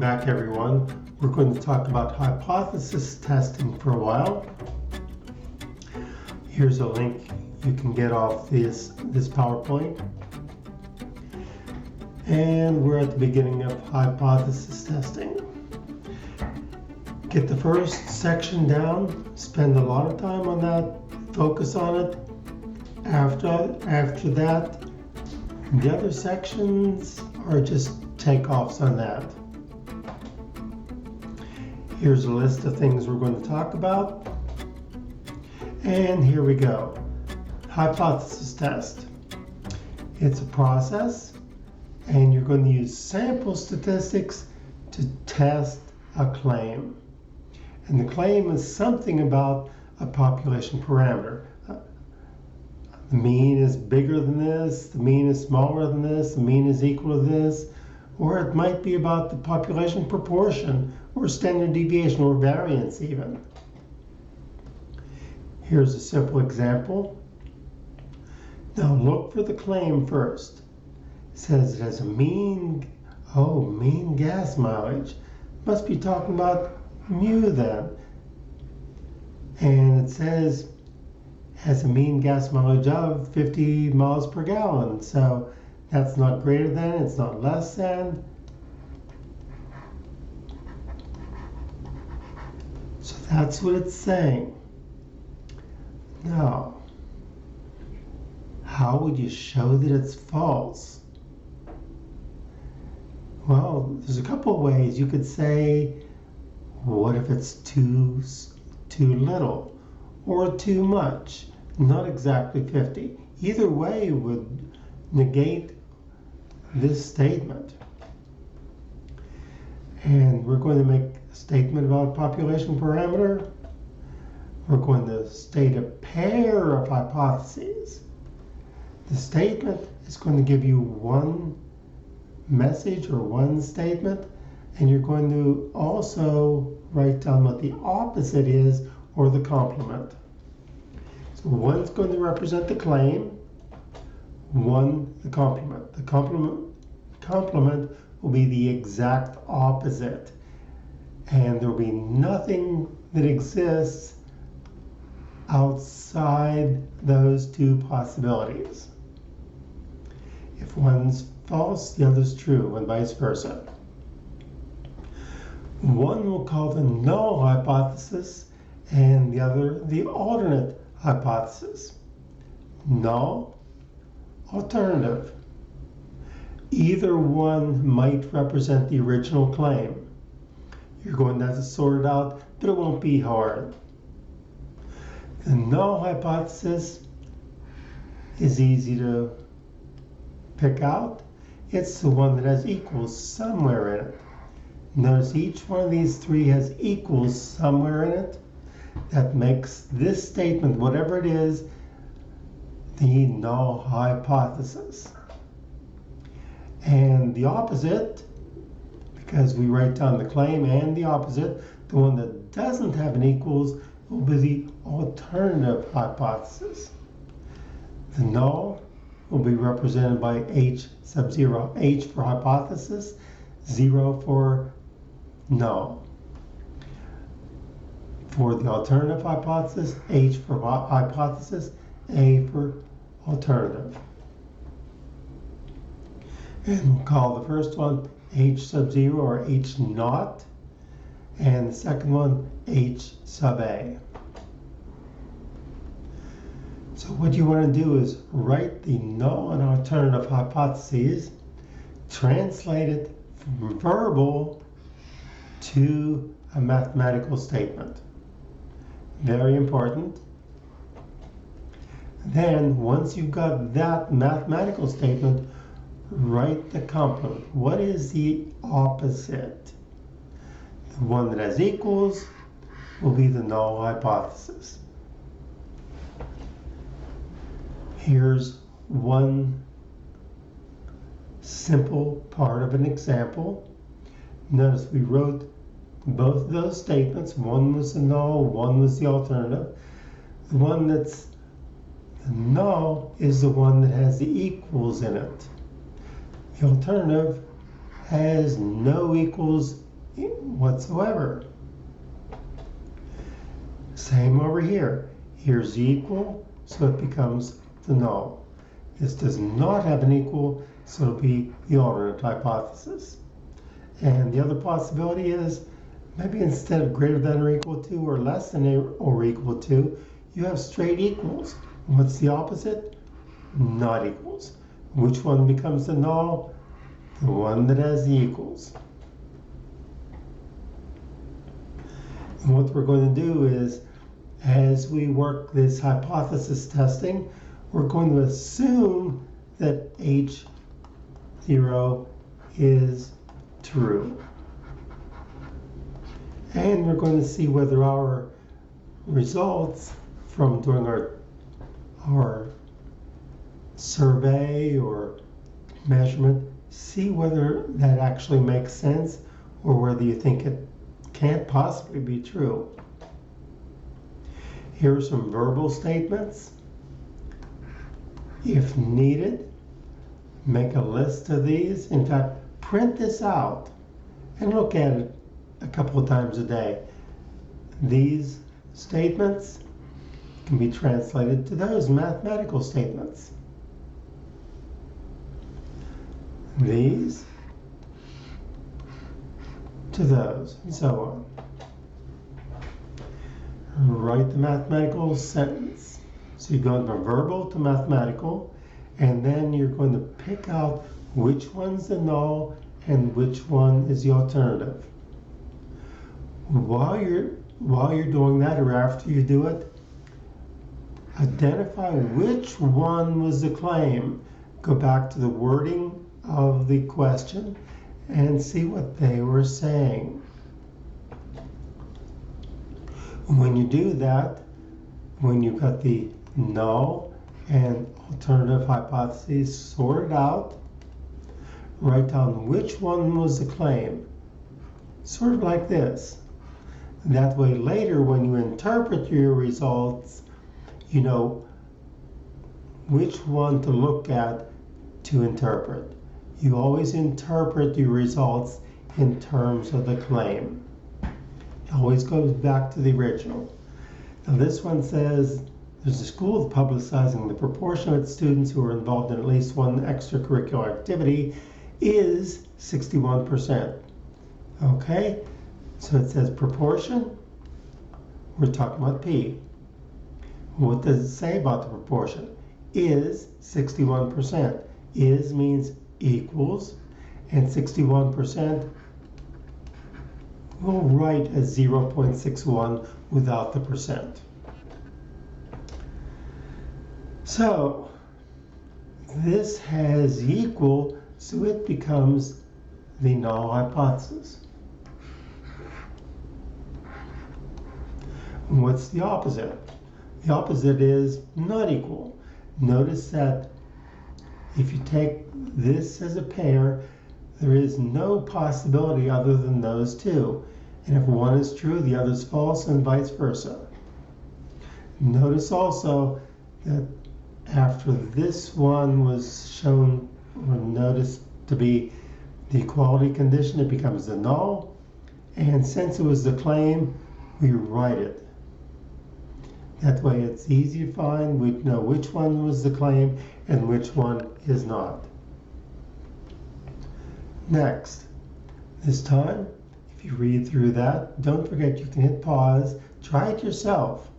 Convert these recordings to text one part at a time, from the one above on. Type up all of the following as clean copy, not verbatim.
back, everyone. We're going to talk about hypothesis testing for a while. Here's a link you can get off this PowerPoint. And we're at the beginning of hypothesis testing. Get the first section down, spend a lot of time on that, focus on it. After that, the other sections are just takeoffs on that. Here's a list of things we're going to talk about. And here we go. Hypothesis test. It's a process, and you're going to use sample statistics to test a claim. And the claim is something about a population parameter. The mean is bigger than this, the mean is smaller than this, the mean is equal to this, or it might be about the population proportion, or standard deviation, or variance even. Here's a simple example. Now look for the claim first. It says it has a mean gas mileage. Must be talking about mu then. And it says has a mean gas mileage of 50 miles per gallon. So that's not greater than, it's not less than. So that's what it's saying. Now, how would you show that it's false? Well, there's a couple of ways. You could say, what if it's too little or too much? Not exactly 50. Either way would negate this statement. And we're going to make a statement about a population parameter. We're going to state a pair of hypotheses. The statement is going to give you one message or one statement, and you're going to also write down what the opposite is or the complement. So one's going to represent the claim, one the complement. The complement will be the exact opposite, and there will be nothing that exists outside those two possibilities. If one's false, the other's true, and vice versa. One we'll call the null hypothesis, and the other the alternate hypothesis. Null, alternative. Either one might represent the original claim. You're going to have to sort it out, but it won't be hard. The null hypothesis is easy to pick out. It's the one that has equals somewhere in it. Notice each one of these three has equals somewhere in it. That makes this statement, whatever it is, the null hypothesis. And the opposite, because we write down the claim and the opposite, the one that doesn't have an equals will be the alternative hypothesis. The null will be represented by H sub 0. H for hypothesis, 0 for null. For the alternative hypothesis, H for hypothesis, A for alternative. And we'll call the first one H sub 0 or H naught, and the second one H sub A. So what you want to do is write the null and alternative hypotheses, translate it from verbal to a mathematical statement. Very important. Then, once you've got that mathematical statement, write the complement. What is the opposite? The one that has equals will be the null hypothesis. Here's one simple part of an example. Notice we wrote both of those statements. One was the null, one was the alternative. The one that's the null is the one that has the equals in it. The alternative has no equals whatsoever. Same over here. Here's equal, so it becomes the null. This does not have an equal, so it'll be the alternate hypothesis. And the other possibility is maybe instead of greater than or equal to or less than or equal to, you have straight equals. What's the opposite? Not equals. Which one becomes the null? The one that has the equals. And what we're going to do is, as we work this hypothesis testing, we're going to assume that H0 is true. And we're going to see whether our results from doing our survey or measurement, see whether that actually makes sense or whether you think it can't possibly be true. Here are some verbal statements. If needed, make a list of these. In fact, print this out and look at it a couple of times a day. These statements can be translated to those mathematical statements. These to those, and so on. Write the mathematical sentence. So you're going from verbal to mathematical, and then you're going to pick out which one's the null and which one is the alternative. While you're doing that, or after you do it, identify which one was the claim. Go back to the wording of the question and see what they were saying. When you do that, when you've got the null and alternative hypotheses sorted out, write down which one was the claim. Sort of like this. That way later when you interpret your results, you know which one to look at to interpret. You always interpret your results in terms of the claim. It always goes back to the original. Now this one says, there's a school publicizing the proportion of its students who are involved in at least one extracurricular activity is 61%. Okay, so it says proportion, we're talking about P. What does it say about the proportion? Is 61%. Is means equals, and 61% we'll write as 0.61 without the percent. So this has equal, so it becomes the null hypothesis. And what's the opposite? The opposite is not equal. Notice that if you take this as a pair, there is no possibility other than those two. And if one is true, the other is false, and vice versa. Notice also that after this one was shown or noticed to be the equality condition, it becomes the null. And since it was the claim, we write it. That way it's easy to find. We know which one was the claim and which one is not. Next, this time, if you read through that, don't forget you can hit pause, try it yourself.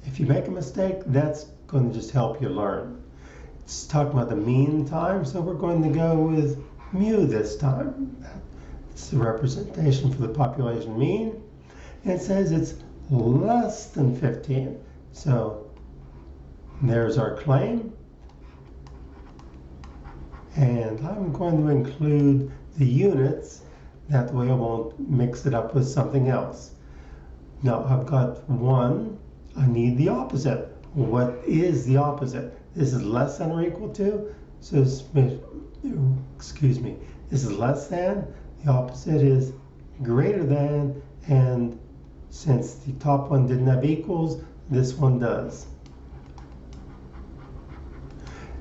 If you make a mistake, that's going to just help you learn. It's talking about the mean time, so we're going to go with mu this time. It's the representation for the population mean, and it says it's less than 15. So there's our claim, and I'm going to include the units, that way I won't mix it up with something else. Now I've got 1, I need the opposite. What is the opposite? This is less than or equal to, so this is less than, the opposite is greater than, and since the top one didn't have equals, this one does.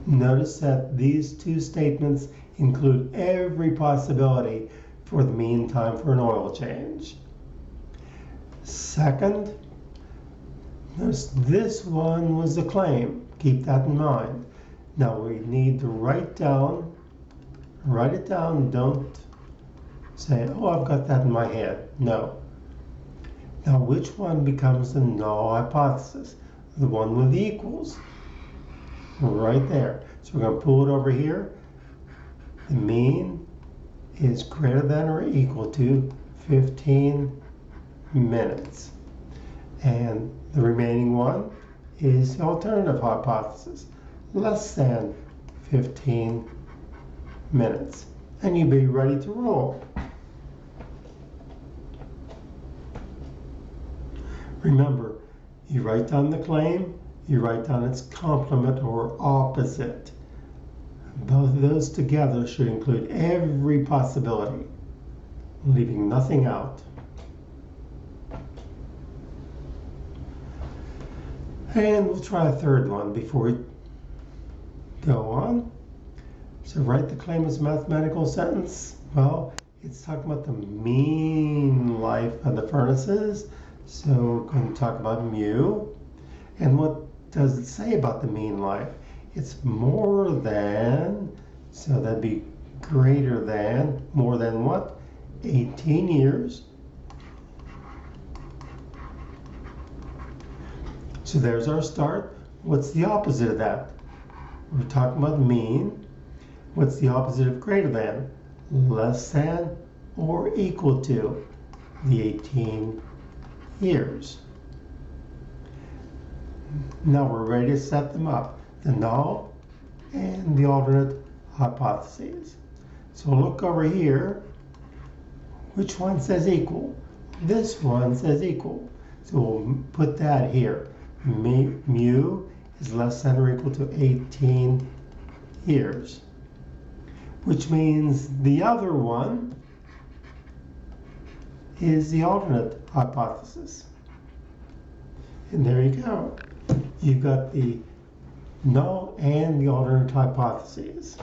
Notice that these two statements include every possibility for the mean time for an oil change. Second, notice this one was the claim. Keep that in mind. Now we need to write it down. Don't say, oh, I've got that in my head. No. Now which one becomes the null hypothesis? The one with the equals. Right there. So we're going to pull it over here. The mean is greater than or equal to 15 minutes. And the remaining one is the alternative hypothesis, less than 15 minutes. And you'll be ready to roll. Remember, you write down the claim, you write down its complement or opposite. Both of those together should include every possibility, leaving nothing out. And we'll try a third one before we go on. So write the claim as a mathematical sentence. Well, it's talking about the mean life of the furnaces. So we're going to talk about mu. And what does it say about the mean life? It's more than, so that'd be greater than, more than what? 18 years. So there's our start. What's the opposite of that? We're talking about mean. What's the opposite of greater than? Less than or equal to the 18 years. Now we're ready to set them up, the null and the alternate hypotheses. So look over here. Which one says equal? This one says equal. So we'll put that here. Mu is less than or equal to 18 years. Which means the other one is the alternate hypothesis. And there you go. You've got the null and the alternate hypotheses.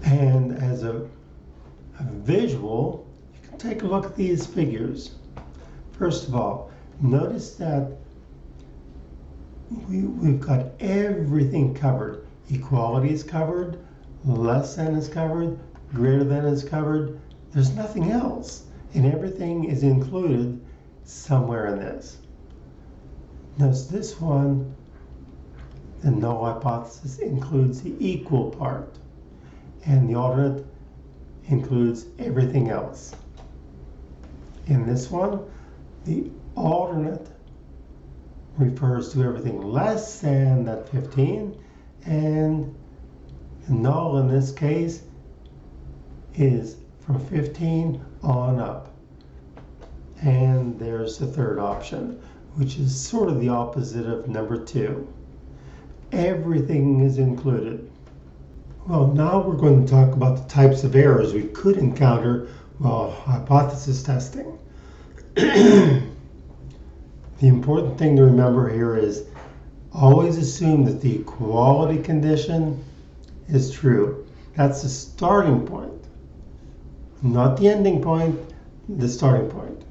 And as a visual, you can take a look at these figures. First of all, notice that we've got everything covered. Equality is covered, less than is covered, greater than is covered. There's nothing else, and everything is included somewhere in this. Notice this one, the null hypothesis includes the equal part, and the alternate includes everything else. In this one, the alternate refers to everything less than that 15, and the null in this case is from 15 on up. And there's the third option, which is sort of the opposite of number 2. Everything is included. Well, now we're going to talk about the types of errors we could encounter while hypothesis testing. The important thing to remember here is always assume that the equality condition is true. That's the starting point. Not the ending point, the starting point.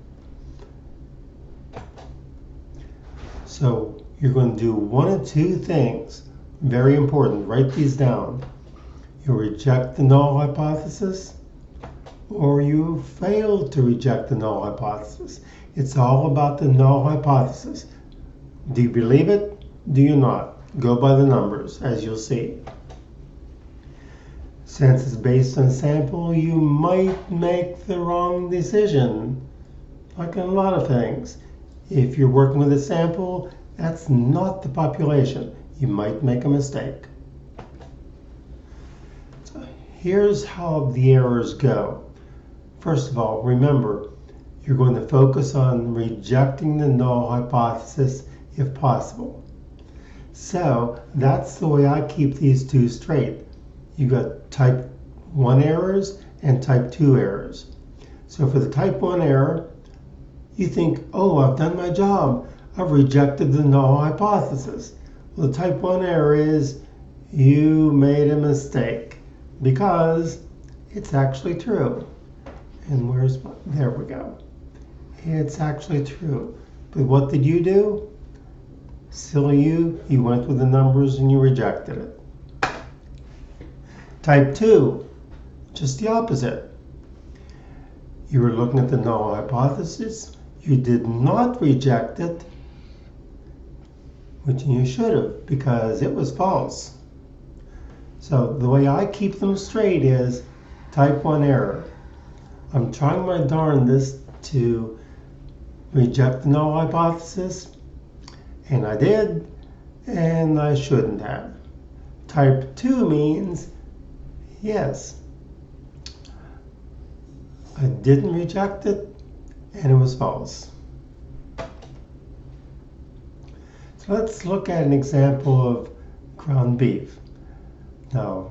So you're going to do one of two things. Very important. Write these down. You reject the null hypothesis, or you fail to reject the null hypothesis. It's all about the null hypothesis. Do you believe it? Do you not? Go by the numbers, as you'll see. Since it's based on sample, you might make the wrong decision, like in a lot of things. If you're working with a sample, that's not the population. You might make a mistake. So here's how the errors go. First of all, remember, you're going to focus on rejecting the null hypothesis if possible. So that's the way I keep these two straight. You got type 1 errors and type 2 errors. So for the type 1 error, you think, oh, I've done my job. I've rejected the null hypothesis. Well, the type 1 error is you made a mistake because it's actually true. And there we go. It's actually true. But what did you do? Silly you went with the numbers and you rejected it. Type 2, just the opposite. You were looking at the null hypothesis. You did not reject it, which you should have, because it was false. So the way I keep them straight is type 1 error. I'm trying my darndest to reject the null hypothesis, and I did, and I shouldn't have. Type 2 means, yes, I didn't reject it, and it was false. So let's look at an example of ground beef. Now,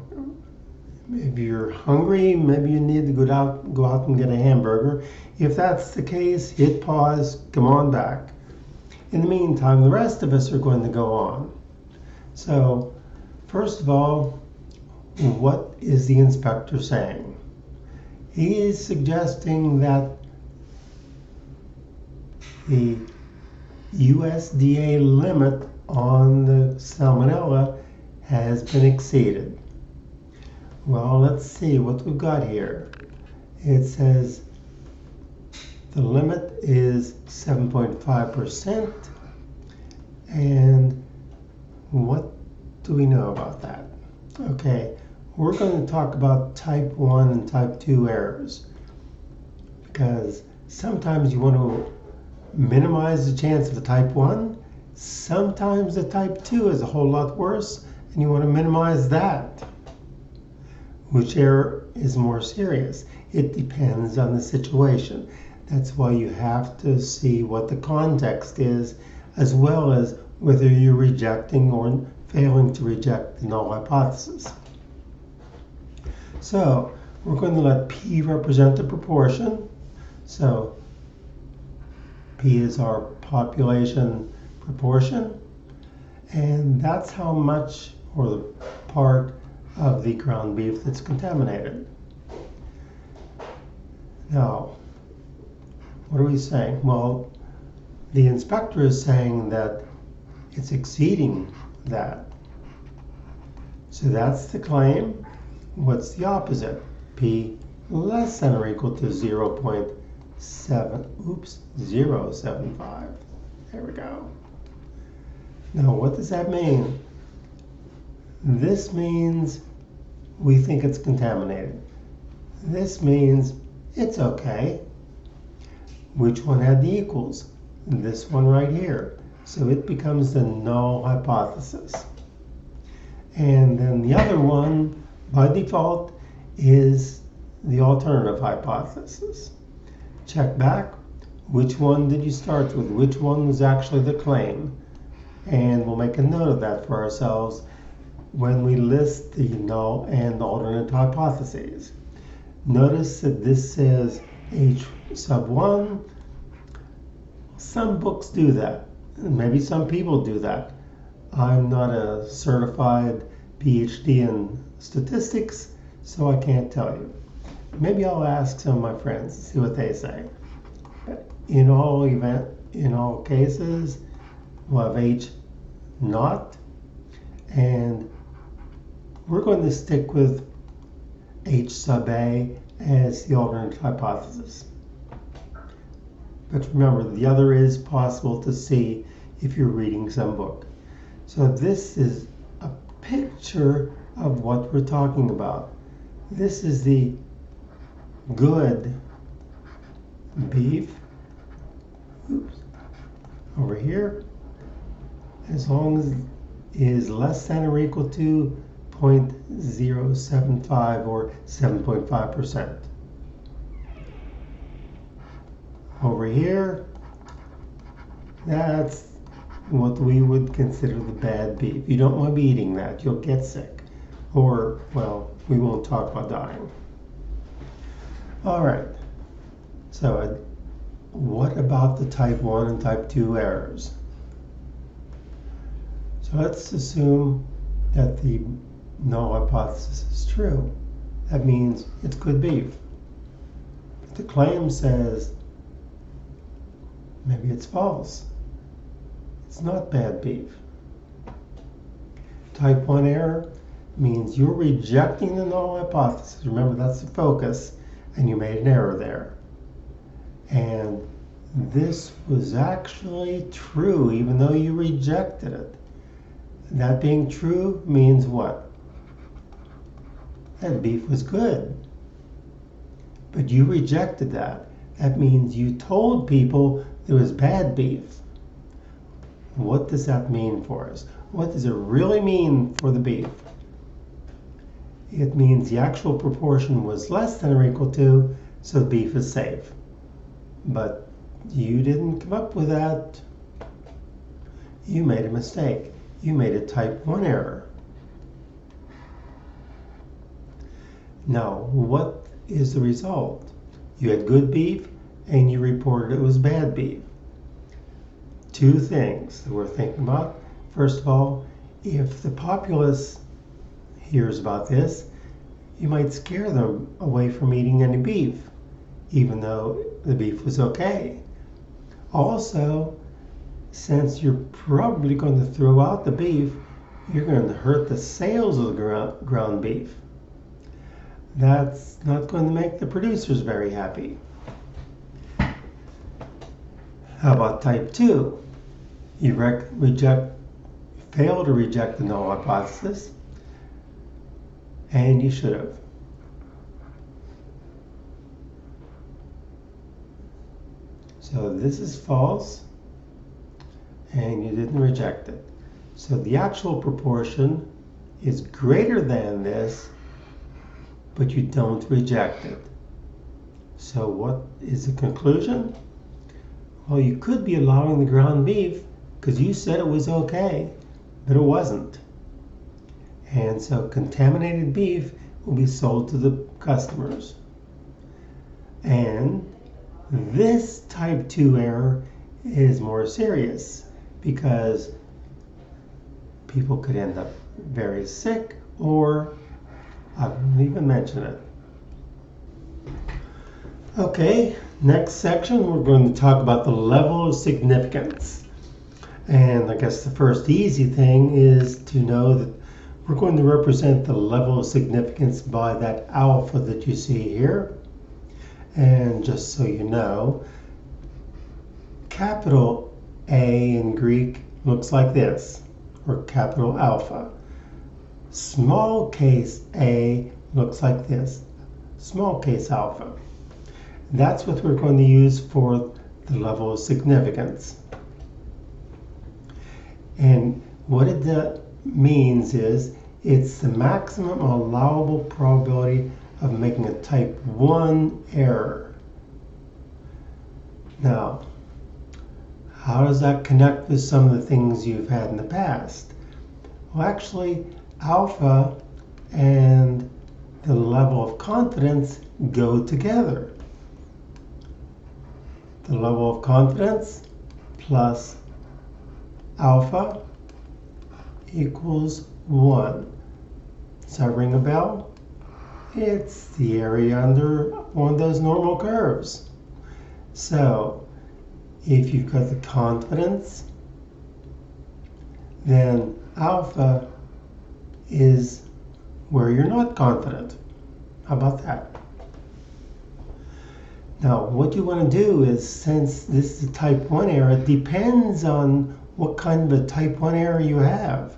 maybe you're hungry, maybe you need to go out and get a hamburger. If that's the case, hit pause, come on back. In the meantime, the rest of us are going to go on. So, first of all, what is the inspector saying? He is suggesting that the USDA limit on the salmonella has been exceeded. Well, let's see what we've got here. It says the limit is 7.5%, and what do we know about that? Okay, we're going to talk about type 1 and type 2 errors, because sometimes you want to minimize the chance of the type 1, sometimes the type 2 is a whole lot worse, and you want to minimize that. Which error is more serious? It depends on the situation. That's why you have to see what the context is, as well as whether you're rejecting or failing to reject the null hypothesis. So we're going to let P represent the proportion. So P is our population proportion, and that's how much, or the part of the ground beef that's contaminated. Now, what are we saying? Well, the inspector is saying that it's exceeding that. So that's the claim. What's the opposite? P less than or equal to 0.75. There we go. Now, what does that mean? This means we think it's contaminated. This means it's okay. Which one had the equals? This one right here. So it becomes the null hypothesis. And then the other one, by default, is the alternative hypothesis. Check back. Which one did you start with? Which one was actually the claim? And we'll make a note of that for ourselves when we list the null and alternate hypotheses. Notice that this says H sub 1. Some books do that. Maybe some people do that. I'm not a certified PhD in statistics, so I can't tell you. Maybe I'll ask some of my friends and see what they say. But in all cases, we'll have H naught, and we're going to stick with H sub A as the alternate hypothesis. But remember, the other is possible to see if you're reading some book. So this is a picture of what we're talking about. This is the good beef. Oops. Over here, as long as it is less than or equal to 0.075 or 7.5%. Over here, that's what we would consider the bad beef. You don't want to be eating that. You'll get sick. Or, well, we won't talk about dying. All right. So what about the type 1 and type 2 errors? So So let's assume that the null hypothesis is true. That means it's good beef. If the claim says maybe it's false, it's not bad beef. Type 1 error means you're rejecting the null hypothesis. Remember, that's the focus, and you made an error there. And this was actually true, even though you rejected it. That being true means what? That beef was good. But you rejected that. That means you told people there was bad beef. What does that mean for us? What does it really mean for the beef? It means the actual proportion was less than or equal to, so the beef is safe. But you didn't come up with that. You made a mistake. You made a type 1 error. Now, what is the result? You had good beef and you reported it was bad beef. Two things that we're thinking about. First of all, if the populace hears about this, you might scare them away from eating any beef, even though the beef was okay. Also, since you're probably going to throw out the beef, you're going to hurt the sales of the ground beef. That's not going to make the producers very happy. How about type 2? You fail to reject the null hypothesis, and you should have. So this is false, and you didn't reject it. So the actual proportion is greater than this, but you don't reject it. So what is the conclusion? Well, you could be allowing the ground beef because you said it was okay, but it wasn't. And so contaminated beef will be sold to the customers. And this type 2 error is more serious because people could end up very sick, or I won't even mention it. Okay, next section we're going to talk about the level of significance. And I guess the first easy thing is to know that we're going to represent the level of significance by that alpha that you see here. And just so you know, capital A in Greek looks like this, or capital alpha. Small case a looks like this, small case alpha. That's what we're going to use for the level of significance. And what it means is it's the maximum allowable probability of making a type 1 error. Now, how does that connect with some of the things you've had in the past? Well, actually, alpha and the level of confidence go together. The level of confidence plus alpha equals 1. Does that ring a bell? It's the area under one of those normal curves. So if you've got the confidence, then alpha is where you're not confident. How about that? Now, what you want to do is, since this is a type 1 error, it depends on what kind of a type 1 error you have.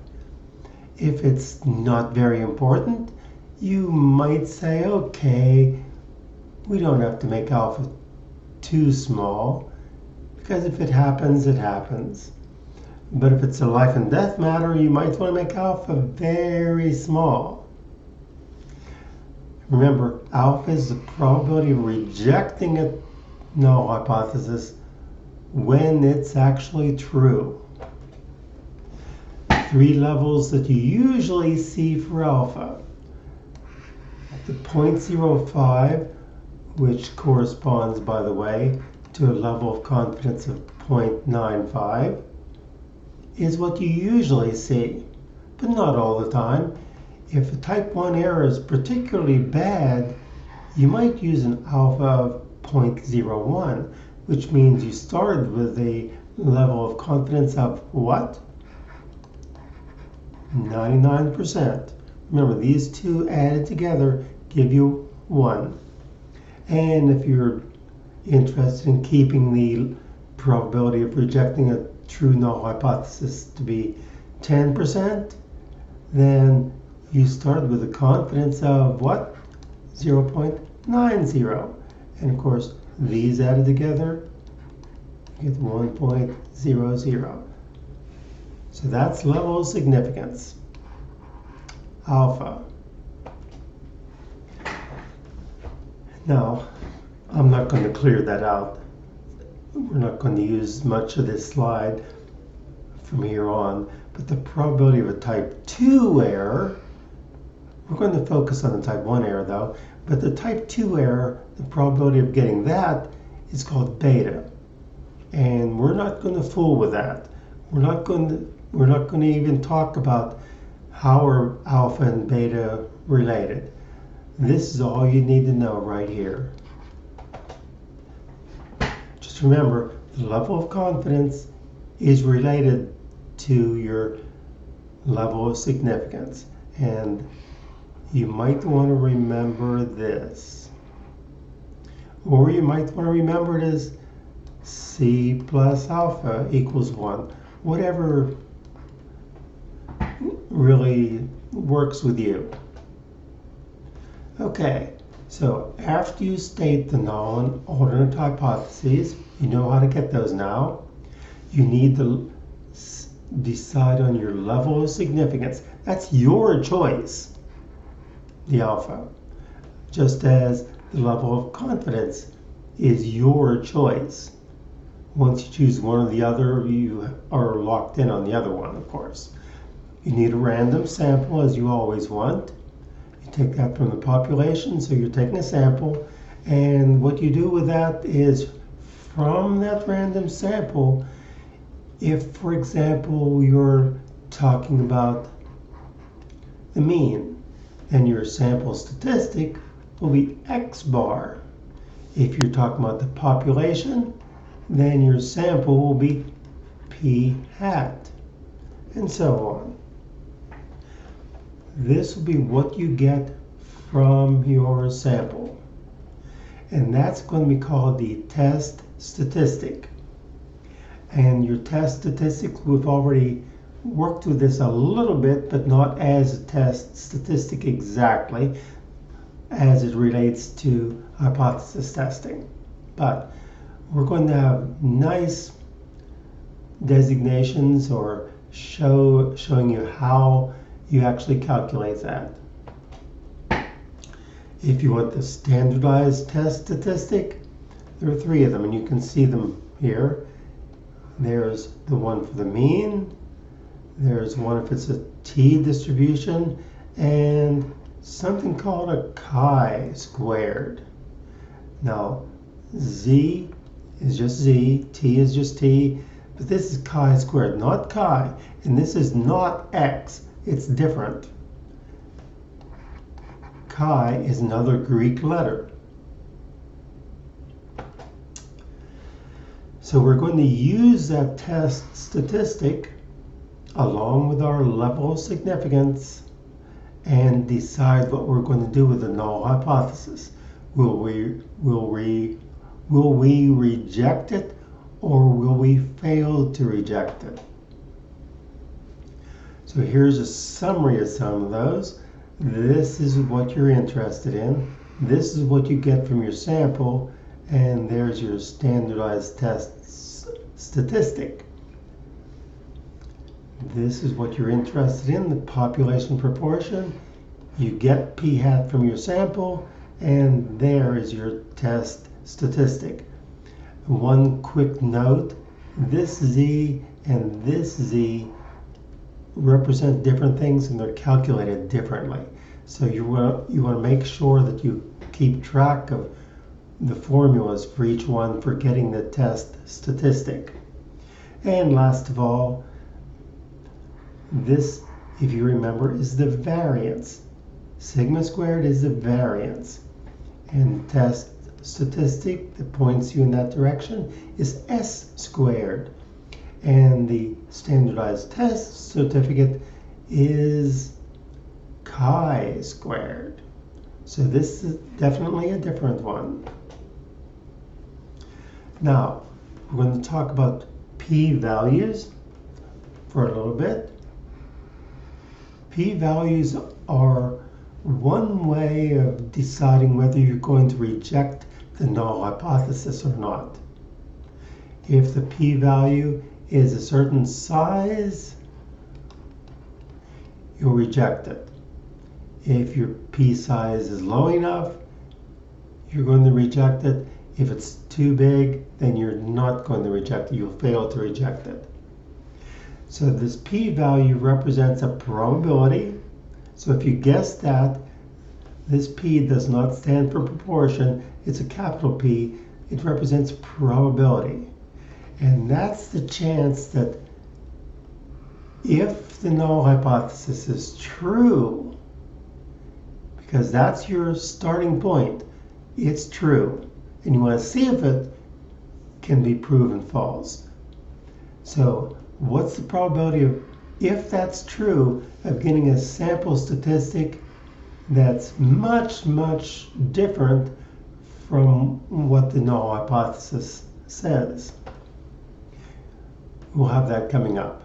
If it's not very important, you might say, okay, we don't have to make alpha too small, because if it happens, it happens. But if it's a life and death matter, you might want to make alpha very small. Remember, alpha is the probability of rejecting a null hypothesis when it's actually true. 3 levels that you usually see for alpha. The 0.05, which corresponds, by the way, to a level of confidence of 0.95. is what you usually see, but not all the time. If a type 1 error is particularly bad, you might use an alpha of 0.01, which means you started with a level of confidence of what? 99%. Remember, these two added together give you 1. And if you're interested in keeping the probability of rejecting a true null hypothesis to be 10%, then you started with a confidence of what? 0.90. And of course, these added together get 1.00. So that's level of significance, alpha. Now, I'm not going to clear that out. We're not going to use much of this slide from here on, but the probability of a type 2 error, we're going to focus on the type 1 error though, but the type 2 error, the probability of getting that is called beta. And we're not going to fool with that. We're not going to even talk about how are alpha and beta related. This is all you need to know right here. Just remember, the level of confidence is related to your level of significance. And you might want to remember this. Or you might want to remember it as C plus alpha equals 1. Whatever really works with you. Okay, so after you state the null and alternate hypotheses, you know how to get those now. You need to decide on your level of significance. That's your choice, the alpha. Just as the level of confidence is your choice. Once you choose one or the other, you are locked in on the other one, of course. You need a random sample, as you always want. You take that from the population, so you're taking a sample, and what you do with that is from that random sample, if, for example, you're talking about the mean, then your sample statistic will be X bar. If you're talking about the population, then your sample will be P hat, and so on. This will be what you get from your sample. And that's going to be called the test statistic. And your test statistic, we've already worked with this a little bit, but not as a test statistic exactly as it relates to hypothesis testing. But we're going to have nice designations or showing you how you actually calculate that. If you want the standardized test statistic, there are 3 of them, and you can see them here. There's the one for the mean, there's one if it's a t-distribution, and something called a chi-squared. Now, z is just z, t is just t, but this is chi-squared, not chi, and this is not x. It's different. Chi is another Greek letter. So we're going to use that test statistic along with our level of significance and decide what we're going to do with the null hypothesis. Will we reject it, or will we fail to reject it? So here's a summary of some of those. This is what you're interested in. This is what you get from your sample, and there's your standardized test statistic. This is what you're interested in, the population proportion. You get p hat from your sample, and there is your test statistic. One quick note, this z and this z represent different things, and they're calculated differently. So you want to make sure that you keep track of the formulas for each one for getting the test statistic. And last of all, This, if you remember, is the variance. Sigma squared is the variance. And test statistic that points you in that direction is S squared. And the standardized test certificate is chi squared. So this is definitely a different one. Now, we're going to talk about p-values for a little bit. P-values are one way of deciding whether you're going to reject the null hypothesis or not. If the p-value is a certain size, you'll reject it. If your p size is low enough, you're going to reject it. If it's too big, then you're not going to reject it. You'll fail to reject it. So this p-value represents a probability. So if you guess that this p does not stand for proportion, it's a capital P, it represents probability. And that's the chance that if the null hypothesis is true, because that's your starting point, it's true. And you want to see if it can be proven false. So what's the probability of, if that's true, of getting a sample statistic that's much, much different from what the null hypothesis says? We'll have that coming up.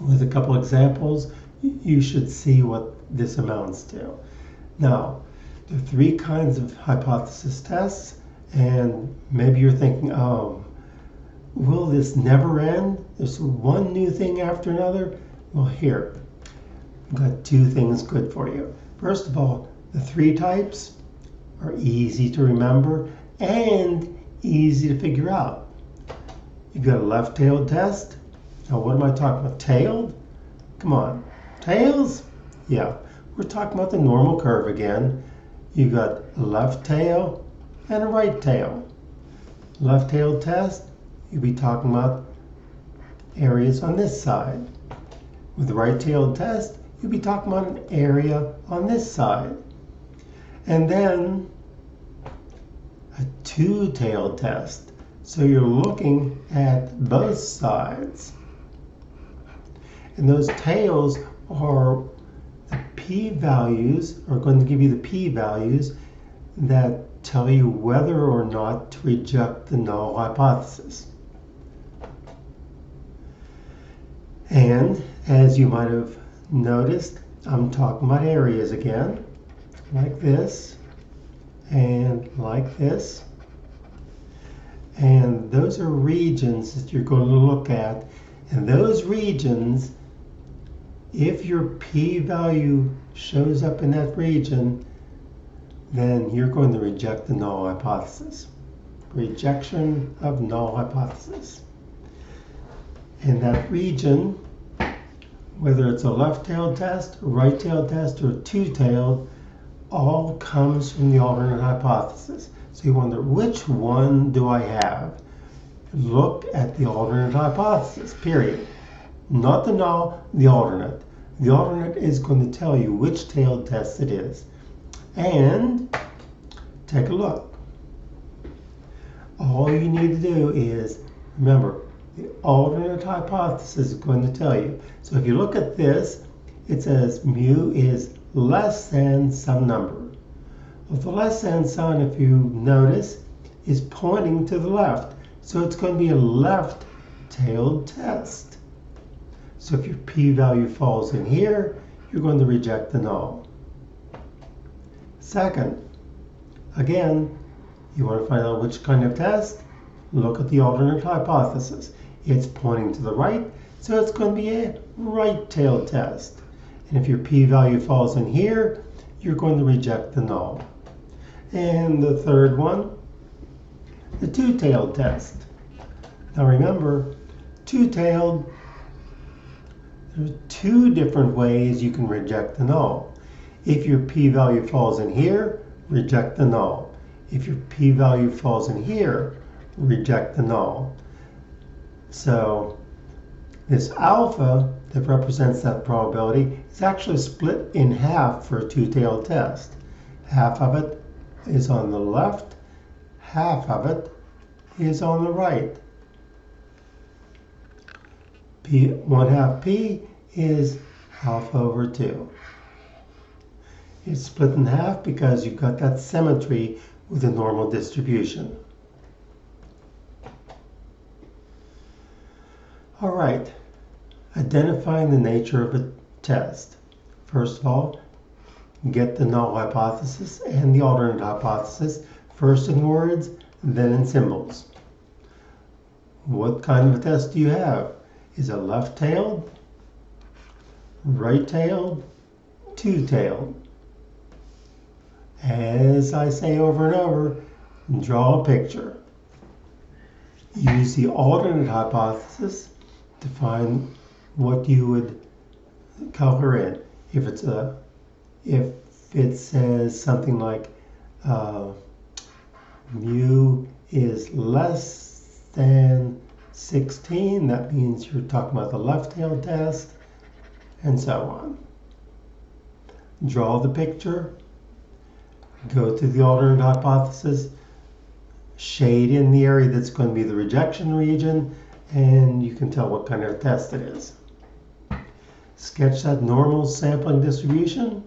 With a couple examples, you should see what this amounts to. Now, there are three kinds of hypothesis tests, and maybe you're thinking, oh, will this never end? There's one new thing after another. Well, here, I've got two things good for you. First of all, the three types are easy to remember and easy to figure out. You've got a left-tailed test. Now, what am I talking about? Tailed? Come on. Tails? Yeah, we're talking about the normal curve again. You've got a left tail and a right tail. Left-tailed test, you'll be talking about areas on this side. With the right-tailed test, you'll be talking about an area on this side. And then a two-tailed test. So you're looking at both sides. And those tails are the p-values, are going to give you the p-values that tell you whether or not to reject the null hypothesis. And as you might have noticed, I'm talking about areas again, like this and like this. And those are regions that you're going to look at. And those regions, if your p-value shows up in that region, then you're going to reject the null hypothesis. Rejection of null hypothesis. In that region, whether it's a left-tailed test, a right-tailed test, or a two-tailed, all comes from the alternate hypothesis. So you wonder, which one do I have? Look at the alternate hypothesis, period. Not the null, the alternate. The alternate is going to tell you which tailed test it is. And take a look. All you need to do is, remember, the alternate hypothesis is going to tell you. So if you look at this, it says mu is less than some number. Well, the less than sign, if you notice, is pointing to the left. So it's going to be a left-tailed test. So if your p-value falls in here, you're going to reject the null. Second, again, you want to find out which kind of test? Look at the alternate hypothesis. It's pointing to the right, so it's going to be a right-tailed test. And if your p-value falls in here, you're going to reject the null. And the third one, the two-tailed test. Now remember, two-tailed, there are two different ways you can reject the null. If your p-value falls in here, reject the null. If your p-value falls in here, reject the null. So This alpha that represents that probability is actually split in half for a two-tailed test. Half of it is on the left, half of it is on the right. P, 1/2 p is alpha over 2. It's split in half because you've got that symmetry with a normal distribution. All right, identifying the nature of a test. First of all, get the null hypothesis and the alternate hypothesis, first in words, then in symbols. What kind of a test do you have? Is it left-tailed, right-tailed, two-tailed? As I say over and over, draw a picture. Use the alternate hypothesis to find what you would color in. If it says something like mu is less than 16, that means you're talking about the left-tailed test, and so on. Draw the picture, go to the alternate hypothesis, shade in the area that's going to be the rejection region, and you can tell what kind of test it is. Sketch that normal sampling distribution,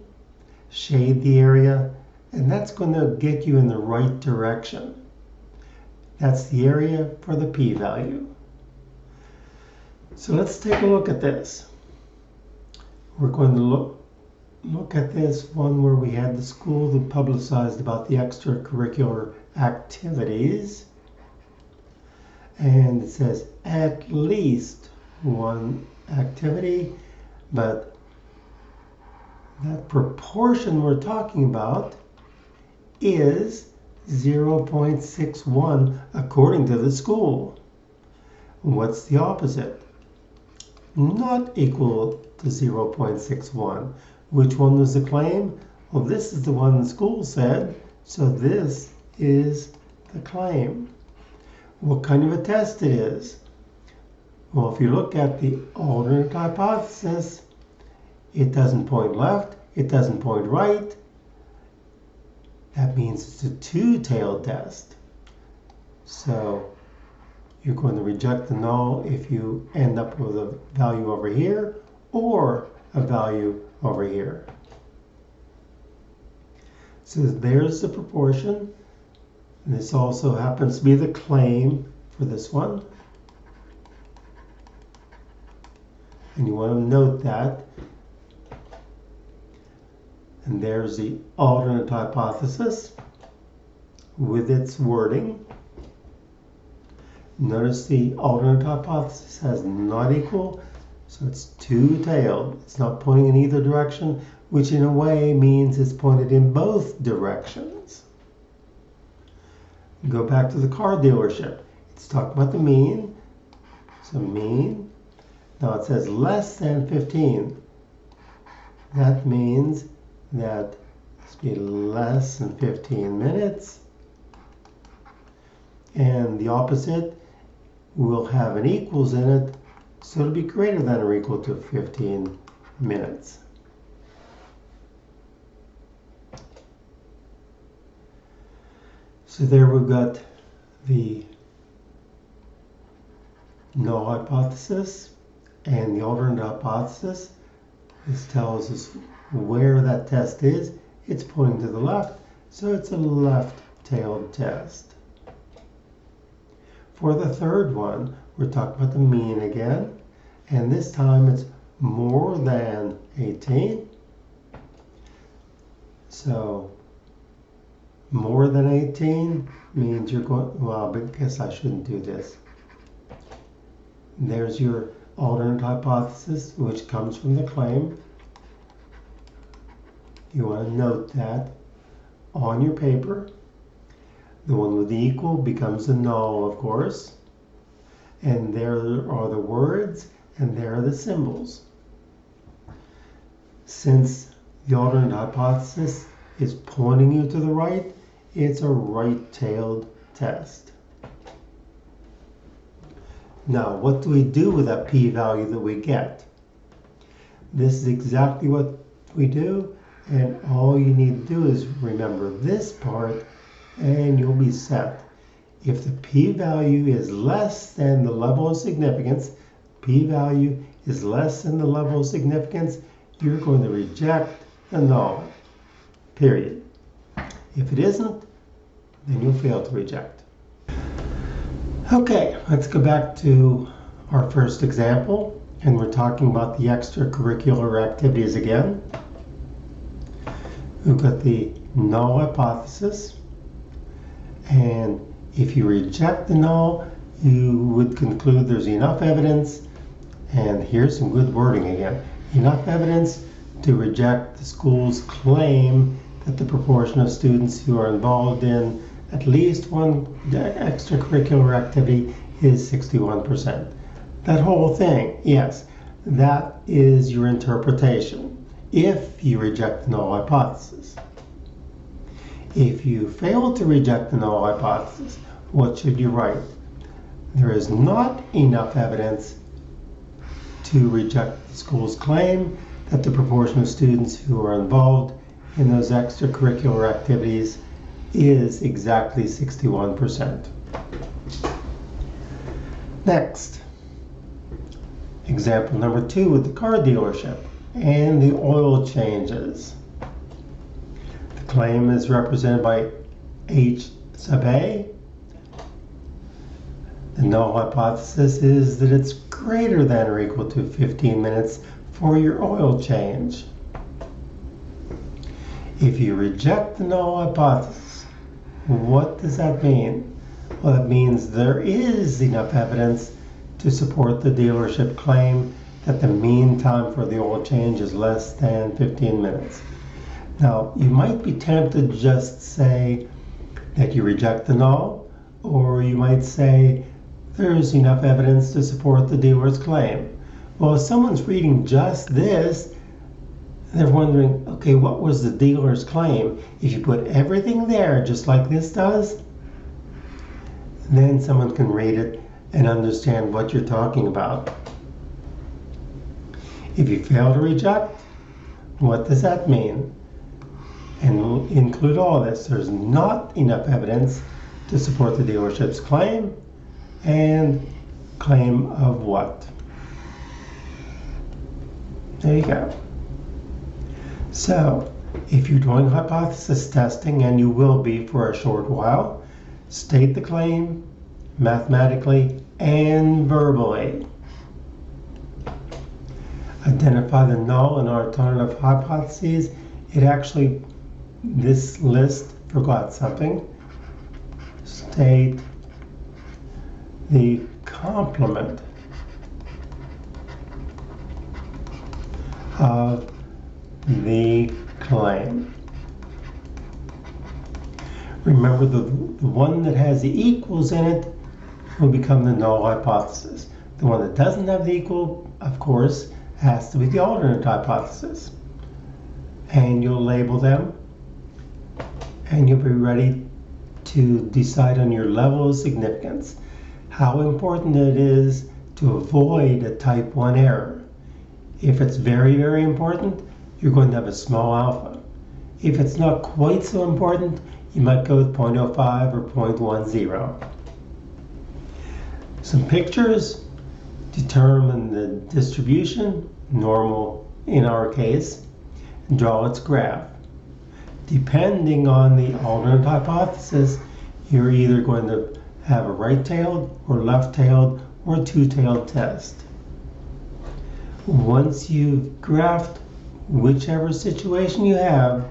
shade the area, and that's going to get you in the right direction. That's the area for the p-value. So let's take a look at this. We're going to look at this one where we had the school that publicized about the extracurricular activities. And it says at least one activity, but that proportion we're talking about is 0.61 according to the school. What's the opposite? Not equal to 0.61. Which one was the claim? Well, this is the one the school said, so this is the claim. What kind of a test it is? Well, if you look at the alternate hypothesis, it doesn't point left, it doesn't point right. That means it's a two-tailed test. So you're going to reject the null if you end up with a value over here or a value over here. So there's the proportion. And this also happens to be the claim for this one. And you want to note that. And there's the alternate hypothesis with its wording. Notice the alternate hypothesis has not equal, so it's two-tailed. It's not pointing in either direction, which in a way means it's pointed in both directions. Go back to the car dealership. It's talking about the mean. So mean. Now it says less than 15. That means that it's be less than 15 minutes. And the opposite will have an equals in it, so it'll be greater than or equal to 15 minutes. So there we've got the null hypothesis and the alternate hypothesis. This tells us where that test is. It's pointing to the left, so it's a left-tailed test. For the third one, we're talking about the mean again, and this time it's more than 18. So more than 18 means you're going, well, I guess I shouldn't do this. There's your alternate hypothesis, which comes from the claim. You want to note that on your paper. The one with the equal becomes a null, of course. And there are the words, and there are the symbols. Since the alternate hypothesis is pointing you to the right, it's a right-tailed test. Now, what do we do with that p-value that we get? This is exactly what we do, and all you need to do is remember this part, and you'll be set. If the p-value is less than the level of significance, p-value is less than the level of significance, you're going to reject the null, period. If it isn't, then you'll fail to reject. Okay, let's go back to our first example, and we're talking about the extracurricular activities again. We've got the null hypothesis, and if you reject the null, you would conclude there's enough evidence, and here's some good wording again, enough evidence to reject the school's claim that the proportion of students who are involved in at least one extracurricular activity is 61%. That whole thing, yes, that is your interpretation if you reject the null hypothesis. If you fail to reject the null hypothesis, what should you write? There is not enough evidence to reject the school's claim that the proportion of students who are involved in those extracurricular activities is exactly 61%. Next, example number 2 with the car dealership and the oil changes. The claim is represented by H sub A. The null hypothesis is that it's greater than or equal to 15 minutes for your oil change. If you reject the null hypothesis, what does that mean? Well, it means there is enough evidence to support the dealership claim that the mean time for the oil change is less than 15 minutes. Now, you might be tempted to just say that you reject the null, or you might say there's enough evidence to support the dealer's claim. Well, if someone's reading just this, they're wondering, okay, what was the dealer's claim? If you put everything there, just like this does, then someone can read it and understand what you're talking about. If you fail to reject, what does that mean? And we'll include all this. There's not enough evidence to support the dealership's claim, and claim of what? There you go. So, if you're doing hypothesis testing, and you will be for a short while, state the claim mathematically and verbally. Identify the null and alternative hypotheses. This list forgot something. State the complement of the claim. Remember, the one that has the equals in it will become the null hypothesis. The one that doesn't have the equal, of course, has to be the alternate hypothesis. And you'll label them, and you'll be ready to decide on your level of significance, how important it is to avoid a type 1 error. If it's very, very important, you're going to have a small alpha. If it's not quite so important, you might go with 0.05 or 0.10. Some pictures determine the distribution, normal in our case, and draw its graph. Depending on the alternate hypothesis, you're either going to have a right-tailed or left-tailed or two-tailed test. Once you've graphed whichever situation you have,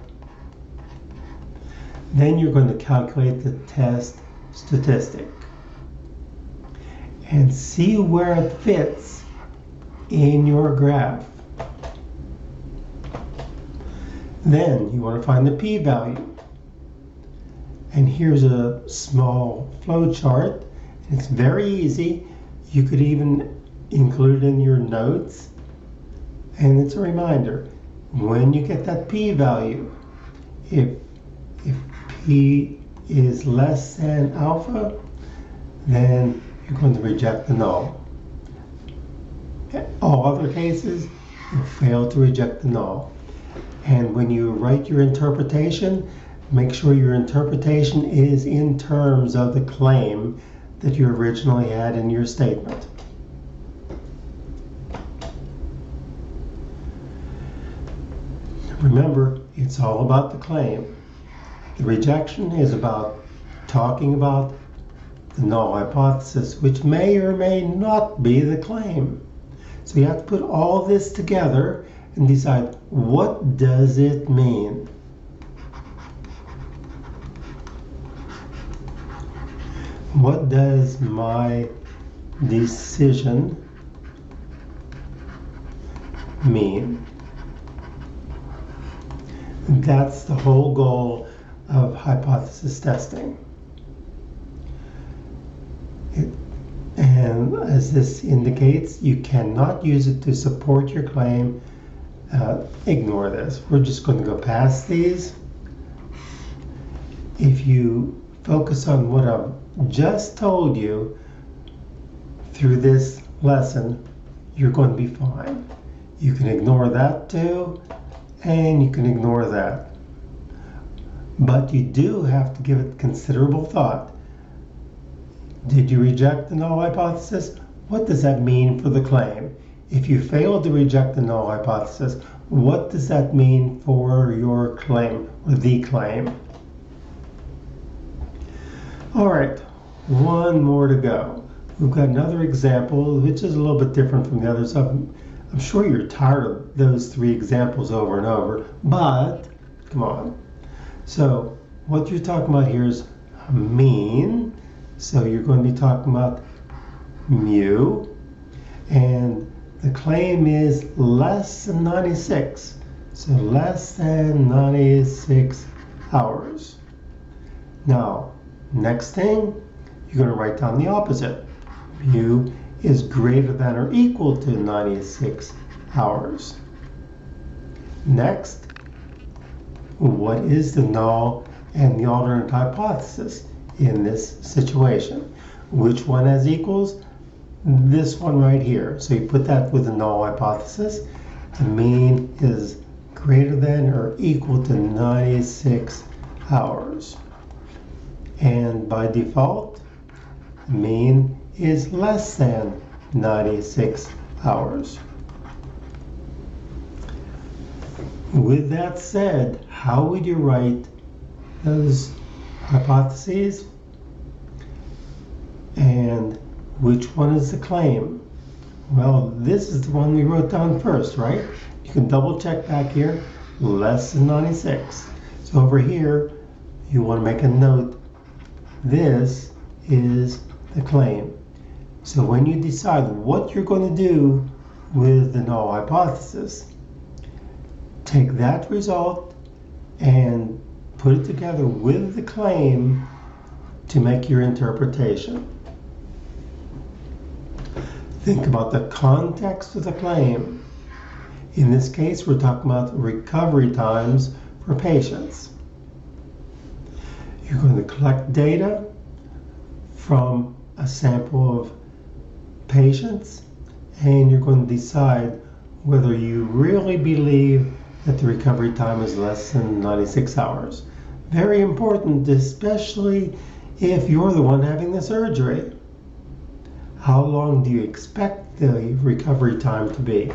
then you're going to calculate the test statistic and see where it fits in your graph. Then you want to find the p-value. And here's a small flow chart. It's very easy. You could even include it in your notes. And it's a reminder, when you get that p-value, if p is less than alpha, then you're going to reject the null. All other cases, you fail to reject the null. And when you write your interpretation, make sure your interpretation is in terms of the claim that you originally had in your statement. Remember, it's all about the claim. The rejection is about talking about the null hypothesis, which may or may not be the claim. So you have to put all this together and decide, what does it mean? What does my decision mean? That's the whole goal of hypothesis testing. And as this indicates, you cannot use it to support your claim. Ignore this. We're just going to go past these. If you focus on what I've just told you through this lesson, you're going to be fine. You can ignore that too, and you can ignore that. But you do have to give it considerable thought. Did you reject the null hypothesis? What does that mean for the claim? If you failed to reject the null hypothesis, what does that mean for your claim, or the claim? All right, one more to go. We've got another example, which is a little bit different from the others. I'm sure you're tired of those three examples over and over, but come on. So what you're talking about here is a mean. So you're going to be talking about mu, and the claim is less than 96. So less than 96 hours. Now, next thing, you're going to write down the opposite. Mu is greater than or equal to 96 hours. Next, what is the null and the alternate hypothesis in this situation? Which one has equals? This one right here. So you put that with the null hypothesis. The mean is greater than or equal to 96 hours. And by default, the mean is less than 96 hours. With that said, how would you write those hypotheses? And which one is the claim? Well, this is the one we wrote down first, right? You can double check back here, less than 96. So over here, you want to make a note. This is the claim. So when you decide what you're going to do with the null hypothesis, take that result and put it together with the claim to make your interpretation. Think about the context of the claim. In this case, we're talking about recovery times for patients. You're going to collect data from a sample of patients, and you're going to decide whether you really believe that the recovery time is less than 96 hours. Very important, especially if you're the one having the surgery. How long do you expect the recovery time to be?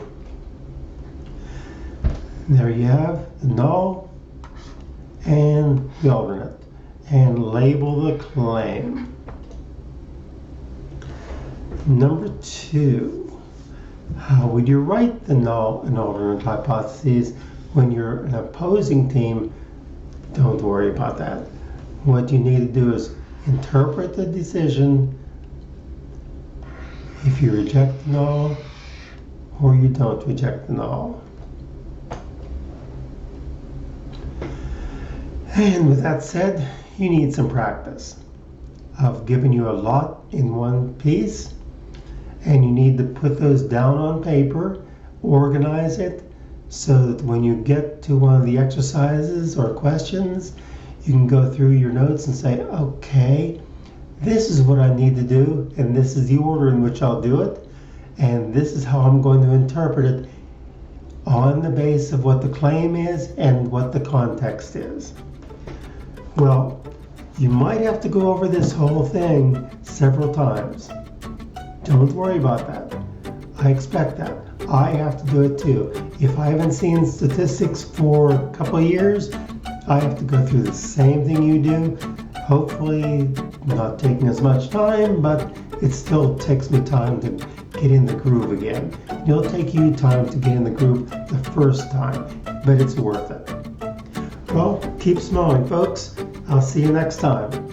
There you have the null and the alternate, and label the claim. Number 2, how would you write the null and alternate hypotheses when you're an opposing team? Don't worry about that. What you need to do is interpret the decision if you reject the null or you don't reject the null. And with that said, you need some practice. I've given you a lot in one piece, and you need to put those down on paper, organize it, so that when you get to one of the exercises or questions, you can go through your notes and say, okay, this is what I need to do, and this is the order in which I'll do it. and this is how I'm going to interpret it on the basis of what the claim is and what the context is. Well, you might have to go over this whole thing several times. Don't worry about that. I expect that. I have to do it too. If I haven't seen statistics for a couple of years, I have to go through the same thing you do. Hopefully not taking as much time, but it still takes me time to get in the groove again. It'll take you time to get in the groove the first time, but it's worth it. Well, keep smiling, folks. I'll see you next time.